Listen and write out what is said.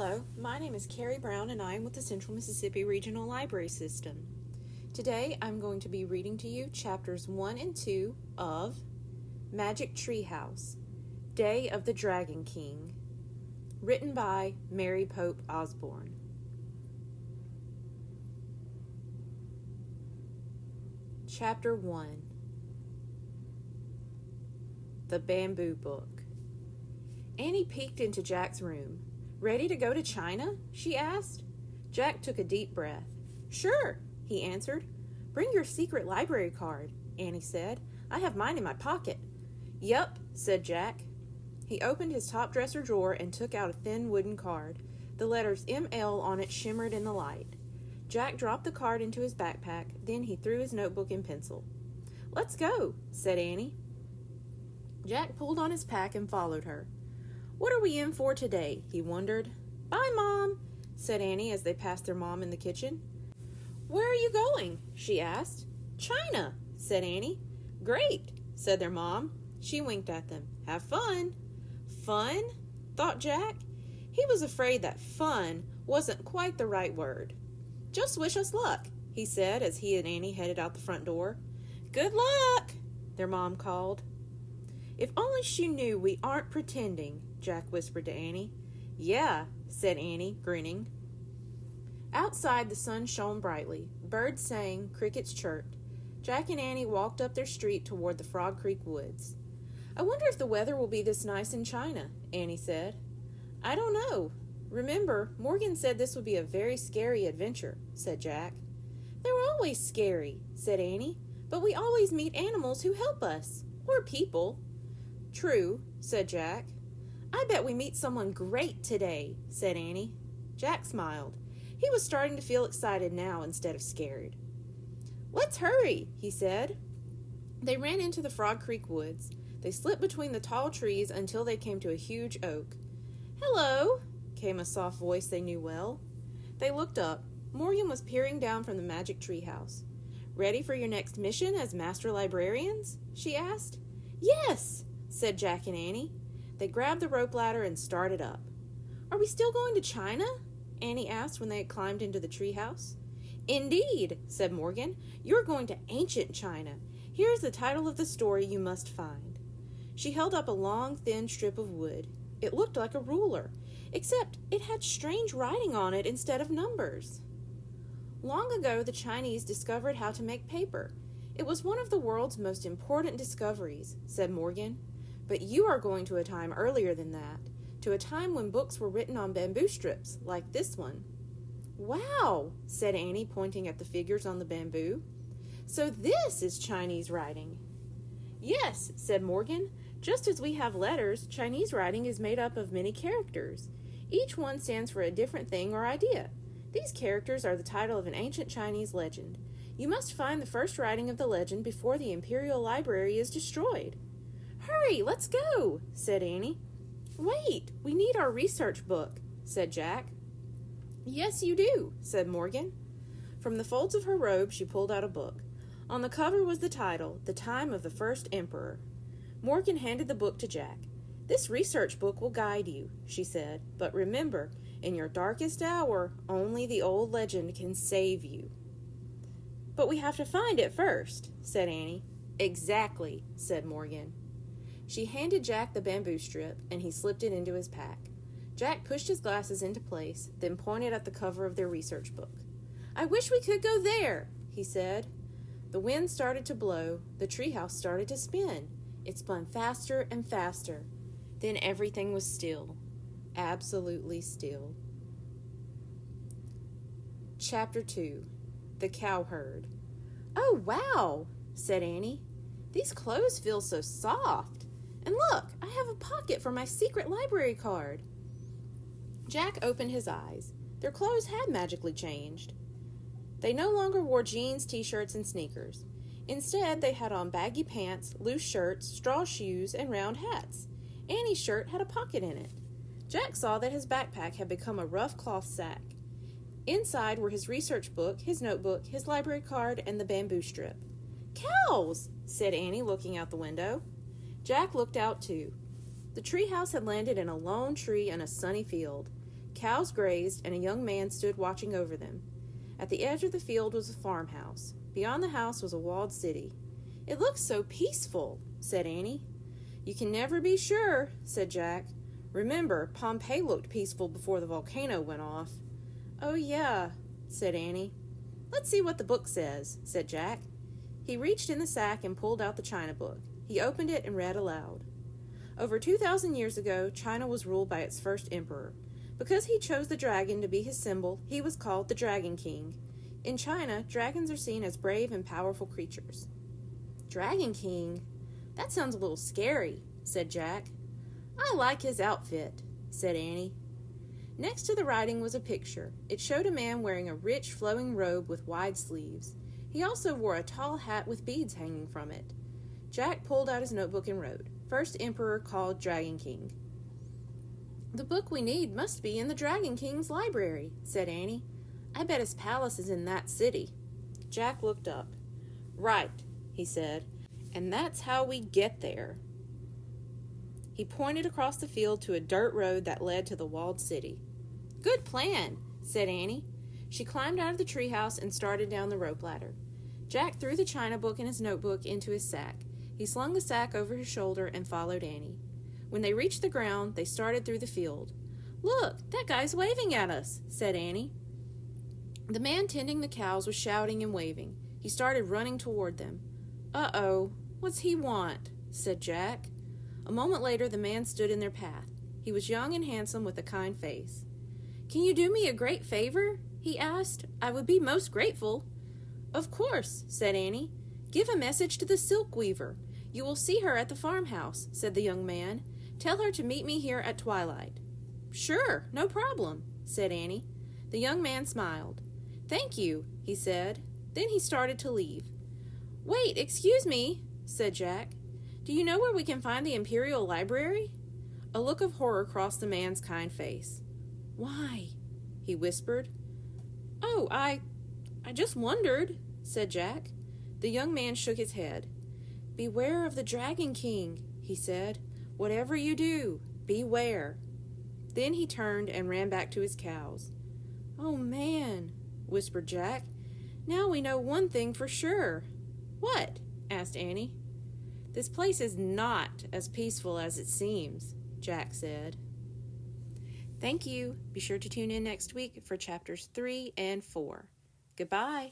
Hello, my name is Carrie Brown and I am with the Central Mississippi Regional Library System. Today I'm going to be reading to you chapters 1 and 2 of Magic Treehouse, Day of the Dragon King, written by Mary Pope Osborne. Chapter 1. The Bamboo Book. Annie peeked into Jack's room. "Ready to go to China?" she asked. Jack took a deep breath. "Sure," he answered. "Bring your secret library card," Annie said. "I have mine in my pocket." "Yup," said Jack. He opened his top dresser drawer and took out a thin wooden card. The letters ML on it shimmered in the light. Jack dropped the card into his backpack, then he threw his notebook and pencil. "Let's go," said Annie. Jack pulled on his pack and followed her. "What are we in for today?" he wondered. "Bye, Mom," said Annie as they passed their mom in the kitchen. "Where are you going?" she asked. "China," said Annie. "Great," said their mom. She winked at them. "Have fun." Fun? Thought Jack. He was afraid that fun wasn't quite the right word. "Just wish us luck," he said as he and Annie headed out the front door. "Good luck," their mom called. "If only she knew we aren't pretending," Jack whispered to Annie. "Yeah," said Annie, grinning. Outside, the sun shone brightly. Birds sang, crickets chirped. Jack and Annie walked up their street toward the Frog Creek woods. "I wonder if the weather will be this nice in China," Annie said. "I don't know. Remember, Morgan said this would be a very scary adventure," said Jack. "They're always scary," said Annie, "but we always meet animals who help us. Or people." "True," said Jack. "I bet we meet someone great today," said Annie. Jack smiled. He was starting to feel excited now instead of scared. "Let's hurry," he said. They ran into the Frog Creek woods. They slipped between the tall trees until they came to a huge oak. "Hello," came a soft voice they knew well. They looked up. Morgan was peering down from the magic treehouse. "Ready for your next mission as master librarians?" she asked. "Yes," said Jack and Annie. They grabbed the rope ladder and started up. "Are we still going to China?" Annie asked when they had climbed into the treehouse. "Indeed," said Morgan. "You're going to ancient China. Here's the title of the story you must find." She held up a long, thin strip of wood. It looked like a ruler, except it had strange writing on it instead of numbers. Long ago, the Chinese discovered how to make paper. It was one of the world's most important discoveries, said Morgan. But you are going to a time earlier than that, to a time when books were written on bamboo strips, like this one. "Wow," said Annie, pointing at the figures on the bamboo. "So this is Chinese writing." "Yes," said Morgan. "Just as we have letters, Chinese writing is made up of many characters. Each one stands for a different thing or idea. These characters are the title of an ancient Chinese legend. You must find the first writing of the legend before the Imperial Library is destroyed." "Hurry, let's go," said Annie. "Wait, we need our research book," said Jack. "Yes, you do," said Morgan. From the folds of her robe, she pulled out a book. On the cover was the title, The Time of the First Emperor. Morgan handed the book to Jack. "This research book will guide you," she said. "But remember, in your darkest hour, only the old legend can save you." "But we have to find it first," said Annie. "Exactly," said Morgan. She handed Jack the bamboo strip, and he slipped it into his pack. Jack pushed his glasses into place, then pointed at the cover of their research book. "I wish we could go there," he said. The wind started to blow. The treehouse started to spin. It spun faster and faster. Then everything was still. Absolutely still. Chapter 2. The Cowherd. "Oh, wow," said Annie. "These clothes feel so soft. And look, I have a pocket for my secret library card." Jack opened his eyes. Their clothes had magically changed. They no longer wore jeans, t-shirts, and sneakers. Instead, they had on baggy pants, loose shirts, straw shoes, and round hats. Annie's shirt had a pocket in it. Jack saw that his backpack had become a rough cloth sack. Inside were his research book, his notebook, his library card, and the bamboo strip. "Cows!" said Annie, looking out the window. Jack looked out too. The treehouse had landed in a lone tree in a sunny field. cows grazed, and a young man stood watching over them. At the edge of the field was a farmhouse. Beyond the house was a walled city. "It looks so peaceful," said Annie. "You can never be sure," said Jack. "Remember, Pompeii looked peaceful before the volcano went off." "Oh, yeah," said Annie. "Let's see what the book says," said Jack. He reached in the sack and pulled out the China book. He opened it and read aloud. Over 2,000 years ago, China was ruled by its first emperor. Because he chose the dragon to be his symbol, he was called the Dragon King. In China, dragons are seen as brave and powerful creatures. "Dragon King? That sounds a little scary," said Jack. "I like his outfit," said Annie. Next to the writing was a picture. It showed a man wearing a rich, flowing robe with wide sleeves. He also wore a tall hat with beads hanging from it. Jack pulled out his notebook and wrote, "First Emperor called Dragon King." "The book we need must be in the Dragon King's library," said Annie. "I bet his palace is in that city." Jack looked up. "Right," he said, "and that's how we get there." He pointed across the field to a dirt road that led to the walled city. "Good plan," said Annie. She climbed out of the treehouse and started down the rope ladder. Jack threw the China book and his notebook into his sack. He slung the sack over his shoulder and followed Annie. When they reached the ground, they started through the field. "Look, that guy's waving at us," said Annie. The man tending the cows was shouting and waving. He started running toward them. "Uh-oh, what's he want?" said Jack. A moment later, the man stood in their path. He was young and handsome with a kind face. "Can you do me a great favor?" he asked. "I would be most grateful." "Of course," said Annie. "Give a message to the silk weaver. You will see her at the farmhouse," said the young man. "Tell her to meet me here at twilight." "Sure, no problem," said Annie. The young man smiled. "Thank you," he said. Then he started to leave. "Wait, excuse me," said Jack. "Do you know where we can find the Imperial Library?" A look of horror crossed the man's kind face. "Why?" he whispered. "Oh, I just wondered," said Jack. The young man shook his head. "Beware of the Dragon King," he said. "Whatever you do, beware." Then he turned and ran back to his cows. "Oh, man," whispered Jack. "Now we know one thing for sure." "What?" asked Annie. "This place is not as peaceful as it seems," Jack said. Thank you. Be sure to tune in next week for chapters 3 and 4. Goodbye.